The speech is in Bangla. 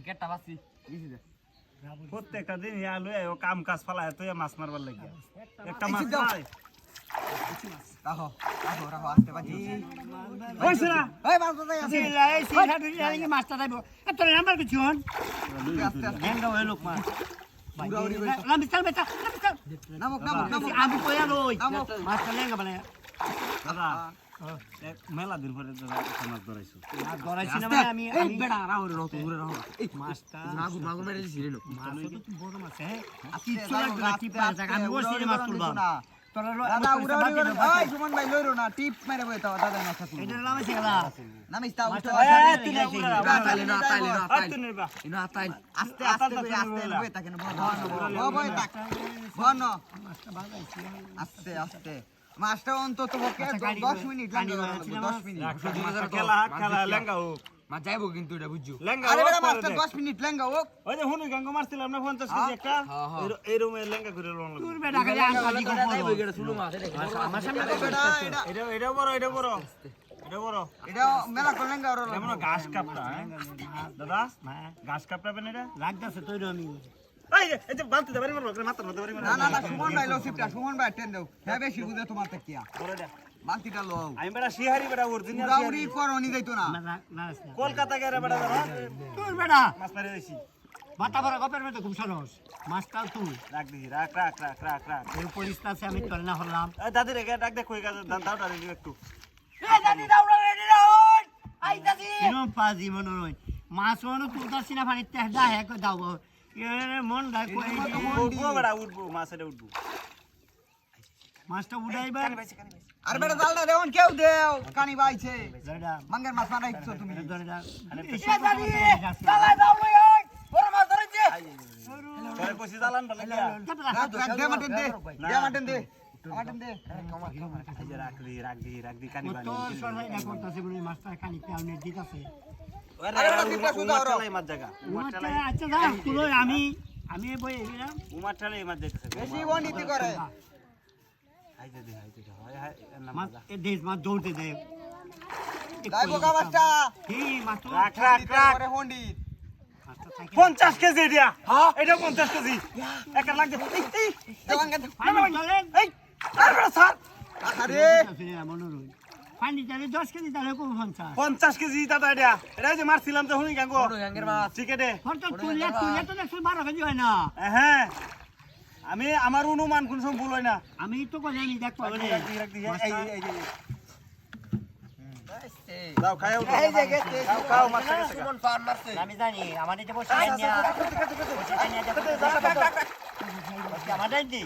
কেটটা বাসি দিছি দে প্রত্যেকটা দিন ইয়া লই ও কাম কাজ ফালায় তুই মাছ মারবার লাগি একটা মাছ নাই রাখো রাখো রাখো আস্তে বাজি হইছে না এই মাছ বাজাই আছে এই সিরা ধরে লাগি মাছটা যাইবো তোর নাম্বার কিছু হন আস্তে আস্তে হ্যান্ড ওই লোক মাছ লাম্বি চল বেটা নামক নামক নামক আমি কইয়া লই মাছটা লেঙ্গা বানায় দাদা মেলা দিন পরে দাদা একটা মাছ ধরাইছো আর ধরাইছি না মানে আমি এই বেটা রাখো রে রত দূরে রাখো এই মাছটা মাগুর মাগুর মেরে দিছি রে লো মাছ তো বড় মাছ হ্যাঁ কিচ্ছু লাগবে না টিপ মারা যাক আমি বসে মাছ তুলবা তোরা দাদা উড়া উড়া এই সুমন ভাই লইরো না টিপ মেরে বইতা দাদা মাছ তুল এটা নামে ছেলা নামিস তা উঠো তাইলে না ইনো আতাইল আস্তে আস্তে আস্তে বই তাকে না বড় বই তাক বন মাছটা বাজাইছি আস্তে আস্তে মাছটা অন্তত পক্ষে 10 মিনিট লাগবে 10 মিনিট খেলা খেলা লেঙ্গা ও মা যাইবো কিন্তু এটা বুঝছো লেঙ্গা আরে বেটা মাছটা 10 মিনিট লেঙ্গা ও ওই যে হুনু গঙ্গা মারছিলাম না 50 কেজি একটা এই রুমে লেঙ্গা করে লোন তোর বেটা খালি আনসাজি করবো এটা শুরু মাছ আমার সামনে বেটা এটা এটা বড় এটা বড় এটা মেলা কোন লেঙ্গা ওর কেমন ঘাস কাপটা দাদা ঘাস কাপটা বেন এটা লাগতাছে তৈরি আমি এই যে বালতি দাবারি মারবো মাথা মাথা দাবারি না না না সুমন ভাই লো সিপটা সুমন ভাই টেন দাও হ্যাঁ বেশি বুঝে তোমার তে কিয়া বালতিটা লো আমি বেটা শিহারি বেটা অরিজিনাল উড়াউড়ি করনি যাইতো না না কলকাতা গেরে বেটা দাদা তোর বেটা মাছ মারি দিছি মাথা ভরা গপের মধ্যে খুব সাহস মাছটাও তুই রাখ দিছি রাখ এই পরিস্থিতি আমি তোর না হলাম এই দাদি রে ডাক দে কই গাছ দাওটা রে একটু এই দাদি দাউড়া রেডি রাউন আইতাছি কিরম পাজি মন রই মাছ মনো তুলতাছি না পানি তেহদা হে কো দাও এর মন ডাক কই উঠবো বেটা উঠবো মাছ এটা উঠবো মাছটা উড়াইবা আরে বেটা জালটা দেওন কেউ দেও কানি বাইছে জয়ডা মাঙ্গের মাছ মারাইছো তুমি জয়ডা এ দাদি চালাই দাও লই ওই বড় মাছ ধরেছে তোরে কইছি জালান বলে দে মাটেন দে দে মাটেন দে মাটেন দে এই যে রাখ দি কানি বানি তোর সরাই না করতাছে বলে মাছটা খালি কাউনে দিতাছে আরে সিপটা সুদা ওর মাছ জায়গা আচ্ছা যা কুলো আমি বই এলাম উমার ঠালে মাছ দেখতেছে বেশি বন্ডিতি করে হাইতে দে হাই মাছ এ দেশ মাছ দৌড়তে দে দাইবো কা মাছটা কি মাছ রাখ করে বন্ডিত 50 কেজি দিয়া হ্যাঁ এটা 50 কেজি এক লাখ দে দেওয়ান কে এই আরে বেটা স্যার আরে পানি তাহলে 10 কেজি তাহলে কোন 50 কেজি দাদা এটা যে মারছিলাম তো হুনি গাঙ্গো গাঙ্গের মাছ চিকেটে তো তুলে তো 112 কেজি হয় না হ্যাঁ আমি আমার অনুমান কোন সময় ভুল হয় না আমি তো কই জানি দেখ পাবো রে রাখ দি এই দাও খাও এই যে গেছে খাও মাছ গেছে সুমন পান মারছে আমি জানি আমাদের যে বসে নিয়া বসে নিয়া আমাদের দি